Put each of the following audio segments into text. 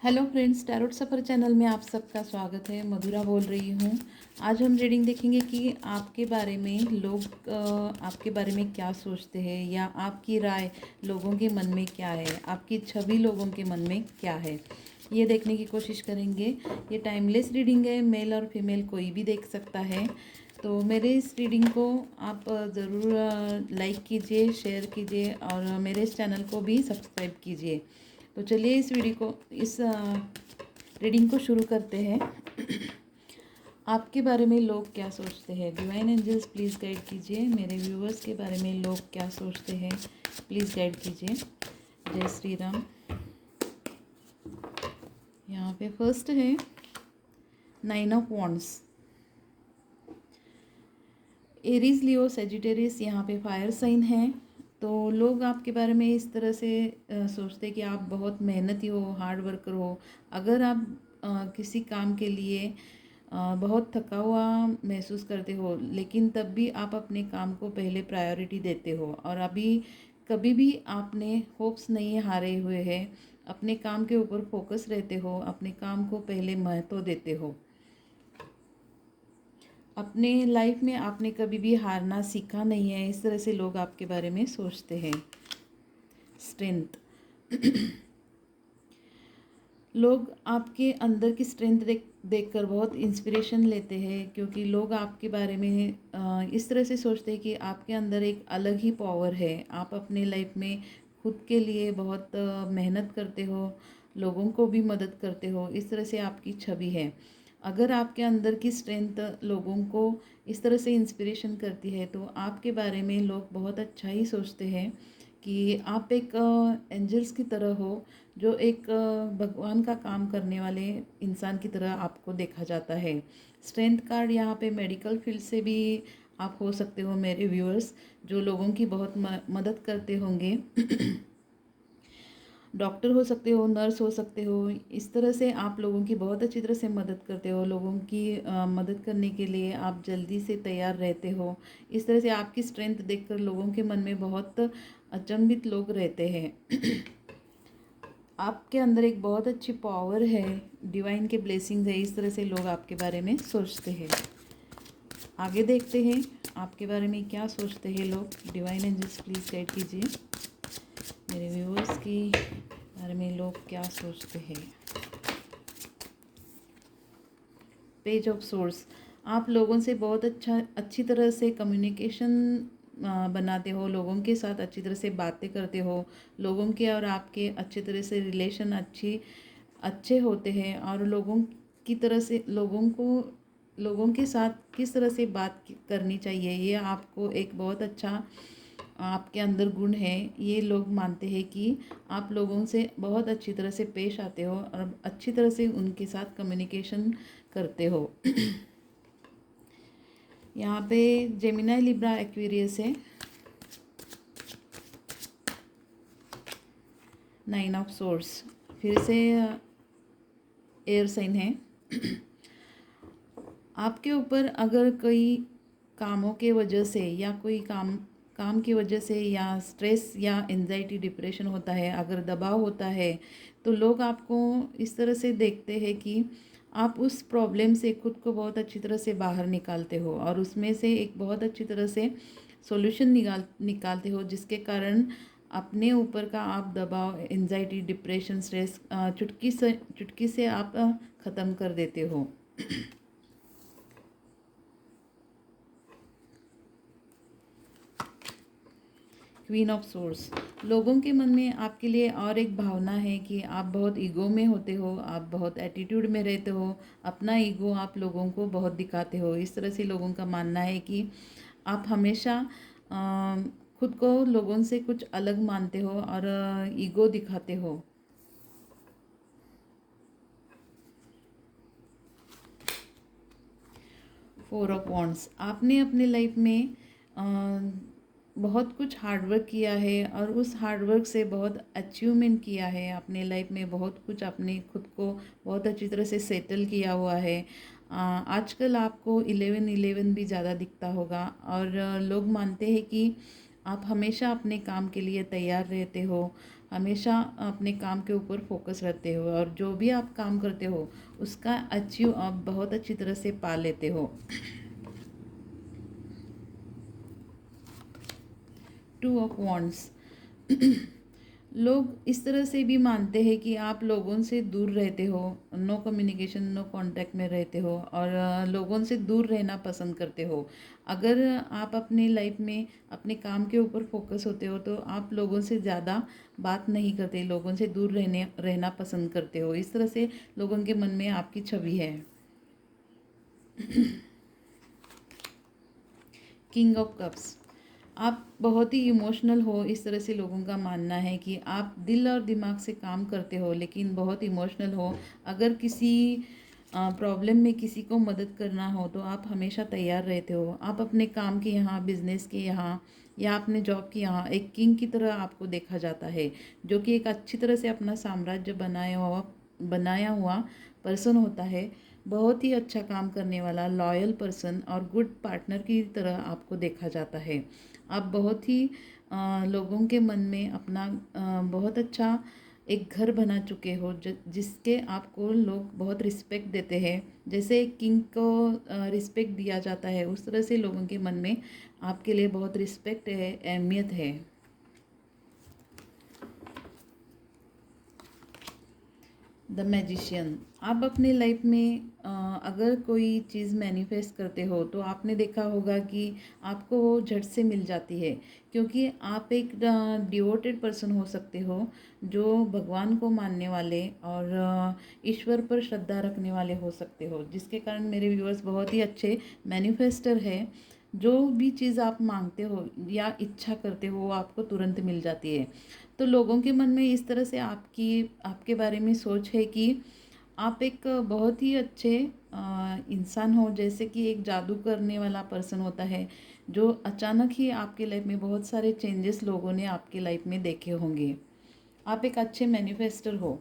Hello friends, tarot सफ़र channel में आप सबका स्वागत है। मधुरा बोल रही हूँ। आज हम रीडिंग देखेंगे कि आपके बारे में लोग आपके बारे में क्या सोचते हैं, या आपकी राय लोगों के मन में क्या है, आपकी छवि लोगों के मन में क्या है, ये देखने की कोशिश करेंगे। ये टाइमलेस रीडिंग है, मेल और फीमेल कोई भी देख सकता है। तो मेरे इस रीडिंग को आप ज़रूर लाइक कीजिए, शेयर कीजिए और मेरे इस चैनल को भी सब्सक्राइब कीजिए। तो चलिए इस रीडिंग को शुरू करते हैं। आपके बारे में लोग क्या सोचते हैं? डिवाइन एंजल्स प्लीज़ गाइड कीजिए। मेरे व्यूअर्स के बारे में लोग क्या सोचते हैं, प्लीज़ गाइड कीजिए। जय श्री राम। यहाँ पे फर्स्ट है 9 of wands. Aries, Leo, Sagittarius यहाँ पे फायर साइन है। तो लोग आपके बारे में इस तरह से सोचते हैं कि आप बहुत मेहनती हो, हार्ड वर्कर हो। अगर आप किसी काम के लिए बहुत थका हुआ महसूस करते हो, लेकिन तब भी आप अपने काम को पहले प्रायोरिटी देते हो, और अभी कभी भी आपने होप्स नहीं हारे हुए हैं, अपने काम के ऊपर फोकस रहते हो, अपने काम को पहले महत्व देते हो। अपने लाइफ में आपने कभी भी हारना सीखा नहीं है, इस तरह से लोग आपके बारे में सोचते हैं। स्ट्रेंथ, लोग आपके अंदर की स्ट्रेंथ देखकर बहुत इंस्पिरेशन लेते हैं, क्योंकि लोग आपके बारे में इस तरह से सोचते हैं कि आपके अंदर एक अलग ही पावर है। आप अपने लाइफ में खुद के लिए बहुत मेहनत करते हो, लोगों को भी मदद करते हो, इस तरह से आपकी छवि है। अगर आपके अंदर की स्ट्रेंथ लोगों को इस तरह से इंस्पिरेशन करती है, तो आपके बारे में लोग बहुत अच्छा ही सोचते हैं कि आप एक एंजल्स की तरह हो, जो एक भगवान का काम करने वाले इंसान की तरह आपको देखा जाता है। स्ट्रेंथ कार्ड यहाँ पे मेडिकल फील्ड से भी आप हो सकते हो मेरे व्यूअर्स, जो लोगों की बहुत मदद करते होंगे। डॉक्टर हो सकते हो, नर्स हो सकते हो, इस तरह से आप लोगों की बहुत अच्छी तरह से मदद करते हो। लोगों की मदद करने के लिए आप जल्दी से तैयार रहते हो। इस तरह से आपकी स्ट्रेंथ देखकर लोगों के मन में बहुत अचंभित लोग रहते हैं। आपके अंदर एक बहुत अच्छी पावर है, डिवाइन के ब्लेसिंग्स है, इस तरह से लोग आपके बारे में सोचते हैं। आगे देखते हैं आपके बारे में क्या सोचते हैं लोग। डिवाइन एंजल्स प्लीज़ गाइड कीजिए, मेरे व्यूअर्स की बारे में लोग क्या सोचते हैं। पेज ऑफ सोर्स, आप लोगों से बहुत अच्छी तरह से कम्युनिकेशन बनाते हो, लोगों के साथ अच्छी तरह से बातें करते हो, लोगों के और आपके अच्छी तरह से रिलेशन अच्छे होते हैं, और लोगों के साथ किस तरह से बात करनी चाहिए, ये आपको एक बहुत अच्छा आपके अंदर गुण है। ये लोग मानते हैं कि आप लोगों से बहुत अच्छी तरह से पेश आते हो और अच्छी तरह से उनके साथ कम्युनिकेशन करते हो। यहाँ पे जेमिनाई, लिब्रा, एक्वेरियस है। 9 ऑफ सोर्स फिर से एयर साइन है। आपके ऊपर अगर कोई कामों के वजह से, या कोई काम की वजह से, या स्ट्रेस या एंजाइटी, डिप्रेशन होता है, अगर दबाव होता है, तो लोग आपको इस तरह से देखते हैं कि आप उस प्रॉब्लम से खुद को बहुत अच्छी तरह से बाहर निकालते हो, और उसमें से एक बहुत अच्छी तरह से सॉल्यूशन निकालते हो, जिसके कारण अपने ऊपर का आप दबाव, एंजाइटी, डिप्रेशन, स्ट्रेस चुटकी से आप ख़त्म कर देते हो। क्वीन ऑफ सोर्स, लोगों के मन में आपके लिए और एक भावना है कि आप बहुत ईगो में होते हो, आप बहुत एटीट्यूड में रहते हो, अपना ईगो आप लोगों को बहुत दिखाते हो। इस तरह से लोगों का मानना है कि आप हमेशा खुद को लोगों से कुछ अलग मानते हो और ईगो दिखाते हो। फोर ऑफ वॉन्ड्स, आपने अपने लाइफ में बहुत कुछ हार्डवर्क किया है, और उस हार्डवर्क से बहुत अचीवमेंट किया है अपने लाइफ में, बहुत कुछ अपने खुद को बहुत अच्छी तरह से सेटल किया हुआ है। आजकल आपको 11-11 भी ज़्यादा दिखता होगा, और लोग मानते हैं कि आप हमेशा अपने काम के लिए तैयार रहते हो, हमेशा अपने काम के ऊपर फोकस रखते हो और जो भी आप काम करते हो उसका अचीव आप बहुत अच्छी तरह से पा लेते हो। 2 ऑफ वॉन्ड्स। लोग इस तरह से भी मानते हैं कि आप लोगों से दूर रहते हो, नो कम्युनिकेशन नो कांटेक्ट में रहते हो और लोगों से दूर रहना पसंद करते हो। अगर आप अपनी लाइफ में अपने काम के ऊपर फोकस होते हो तो आप लोगों से ज़्यादा बात नहीं करते, लोगों से दूर रहना पसंद करते हो। इस तरह से लोगों के मन में आपकी छवि है। King of cups. आप बहुत ही इमोशनल हो, इस तरह से लोगों का मानना है कि आप दिल और दिमाग से काम करते हो लेकिन बहुत इमोशनल हो। अगर किसी प्रॉब्लम में किसी को मदद करना हो तो आप हमेशा तैयार रहते हो। आप अपने काम के यहाँ, बिजनेस के यहाँ या अपने जॉब के यहाँ एक किंग की तरह आपको देखा जाता है, जो कि एक अच्छी तरह से अपना साम्राज्य बनाया हुआ पर्सन होता है। बहुत ही अच्छा काम करने वाला, लॉयल पर्सन और गुड पार्टनर की तरह आपको देखा जाता है। आप बहुत ही लोगों के मन में अपना बहुत अच्छा एक घर बना चुके हो, जिसके आपको लोग बहुत रिस्पेक्ट देते हैं। जैसे एक किंग को रिस्पेक्ट दिया जाता है उस तरह से लोगों के मन में आपके लिए बहुत रिस्पेक्ट है, अहमियत है। The magician. आप अपने लाइफ में अगर कोई चीज़ मैनिफेस्ट करते हो तो आपने देखा होगा कि आपको वो झट से मिल जाती है, क्योंकि आप एक डिवोटेड पर्सन हो सकते हो, जो भगवान को मानने वाले और ईश्वर पर श्रद्धा रखने वाले हो सकते हो, जिसके कारण मेरे व्यूअर्स बहुत ही अच्छे मैनिफेस्टर है। जो भी चीज़ आप मांगते हो या इच्छा करते हो वो आपको तुरंत मिल जाती है। तो लोगों के मन में इस तरह से आपके बारे में सोच है कि आप एक बहुत ही अच्छे इंसान हो, जैसे कि एक जादू करने वाला पर्सन होता है, जो अचानक ही आपके लाइफ में बहुत सारे चेंजेस लोगों ने आपके लाइफ में देखे होंगे। आप एक अच्छे मैनिफेस्टर हो।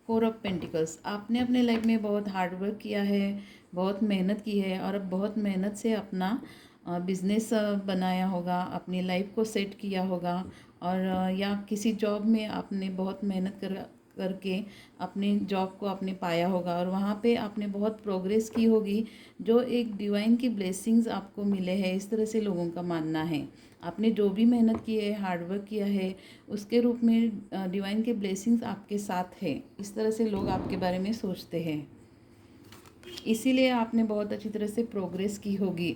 4 ऑफ पेंटिकल्स। आपने अपने लाइफ में बहुत हार्ड वर्क किया है, बहुत मेहनत की है और अब बहुत मेहनत से अपना बिजनेस बनाया होगा, अपनी लाइफ को सेट किया होगा और या किसी जॉब में आपने बहुत मेहनत करके अपनी जॉब को आपने पाया होगा और वहाँ पे आपने बहुत प्रोग्रेस की होगी, जो एक डिवाइन की ब्लेसिंग्स आपको मिले हैं, इस तरह से लोगों का मानना है। आपने जो भी मेहनत की है, हार्ड वर्क किया है, उसके रूप में डिवाइन के ब्लेसिंग्स आपके साथ है, इस तरह से लोग आपके बारे में सोचते हैं। इसीलिए आपने बहुत अच्छी तरह से प्रोग्रेस की होगी।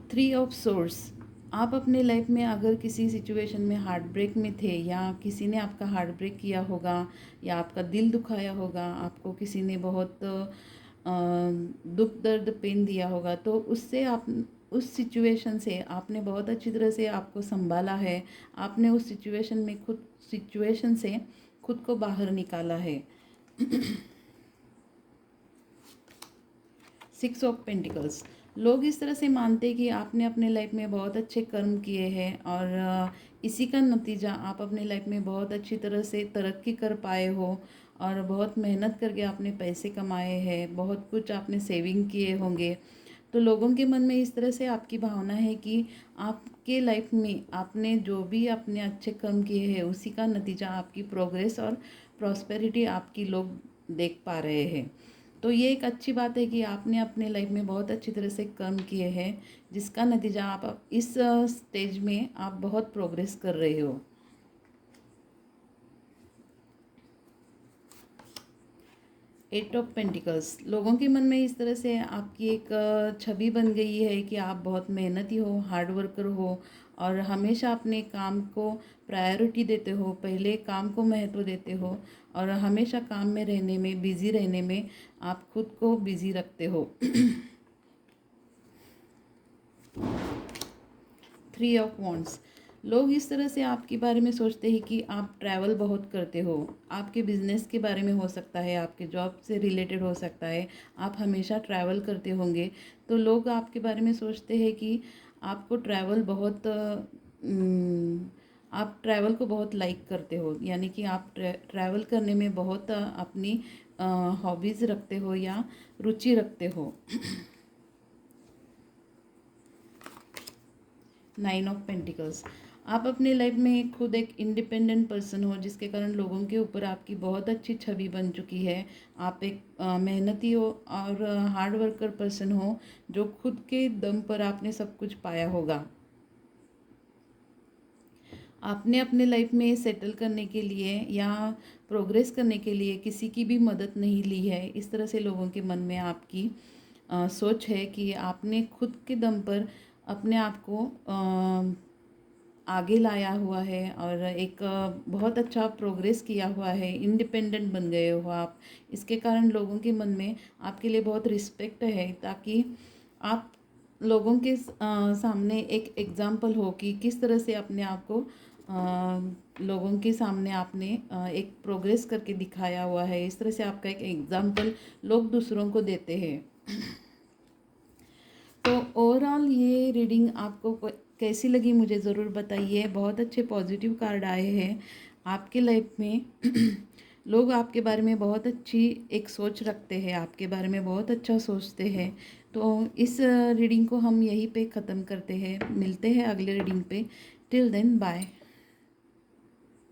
3 ऑफ सोर्स। आप अपने लाइफ में अगर किसी सिचुएशन में हार्ट ब्रेक में थे या किसी ने आपका हार्ट ब्रेक किया होगा या आपका दिल दुखाया होगा, आपको किसी ने बहुत दुख दर्द पेन दिया होगा, तो उससे आप उस सिचुएशन से आपने बहुत अच्छी तरह से आपको संभाला है। आपने उस सिचुएशन से खुद को बाहर निकाला है। 6 ऑफ पेंटिकल्स। लोग इस तरह से मानते हैं कि आपने अपने लाइफ में बहुत अच्छे कर्म किए हैं और इसी का नतीजा आप अपने लाइफ में बहुत अच्छी तरह से तरक्की कर पाए हो और बहुत मेहनत करके आपने पैसे कमाए हैं, बहुत कुछ आपने सेविंग किए होंगे। तो लोगों के मन में इस तरह से आपकी भावना है कि आपके लाइफ में आपने जो भी अपने अच्छे कर्म किए हैं उसी का नतीजा आपकी प्रोग्रेस और प्रॉस्पेरिटी आपकी लोग देख पा रहे हैं। तो ये एक अच्छी बात है कि आपने अपने लाइफ में बहुत अच्छी तरह से कर्म किए हैं, जिसका नतीजा आप इस स्टेज में आप बहुत प्रोग्रेस कर रहे हो। 8 ऑफ पेंटिकल्स। लोगों के मन में इस तरह से आपकी एक छवि बन गई है कि आप बहुत मेहनती हो, हार्ड वर्कर हो और हमेशा अपने काम को प्रायोरिटी देते हो, पहले काम को महत्व देते हो और हमेशा काम में रहने में, बिज़ी रहने में आप खुद को बिज़ी रखते हो। 3 ऑफ वॉन्ड्स। लोग इस तरह से आपके बारे में सोचते हैं कि आप ट्रैवल बहुत करते हो। आपके बिजनेस के बारे में हो सकता है, आपके जॉब से रिलेटेड हो सकता है, आप हमेशा ट्रैवल करते होंगे। तो लोग आपके बारे में सोचते हैं कि आपको ट्रैवल बहुत आप ट्रैवल को बहुत लाइक करते हो, यानी कि आप ट्रैवल करने में बहुत अपनी हॉबीज़ रखते हो या रुचि रखते हो। Nine of pentacles. आप अपने लाइफ में खुद एक इंडिपेंडेंट पर्सन हो, जिसके कारण लोगों के ऊपर आपकी बहुत अच्छी छवि बन चुकी है। आप एक मेहनती हो और हार्ड वर्कर पर्सन हो, जो खुद के दम पर आपने सब कुछ पाया होगा। आपने अपने लाइफ में सेटल करने के लिए या प्रोग्रेस करने के लिए किसी की भी मदद नहीं ली है। इस तरह से लोगों के मन में आपकी सोच है कि आपने खुद के दम पर अपने आप को आगे लाया हुआ है और एक बहुत अच्छा प्रोग्रेस किया हुआ है, इंडिपेंडेंट बन गए हो आप। इसके कारण लोगों के मन में आपके लिए बहुत रिस्पेक्ट है, ताकि आप लोगों के सामने एक एग्जाम्पल हो कि किस तरह से अपने आप को लोगों के सामने आपने एक प्रोग्रेस करके दिखाया हुआ है। इस तरह से आपका एक एग्जाम्पल लोग दूसरों को देते हैं। तो ओवरऑल ये रीडिंग आपको कैसी लगी मुझे ज़रूर बताइए। बहुत अच्छे पॉजिटिव कार्ड आए हैं आपके लाइफ में। लोग आपके बारे में बहुत अच्छी एक सोच रखते हैं, आपके बारे में बहुत अच्छा सोचते हैं। तो इस रीडिंग को हम यहीं पे ख़त्म करते हैं। मिलते हैं अगले रीडिंग पे। Till then bye.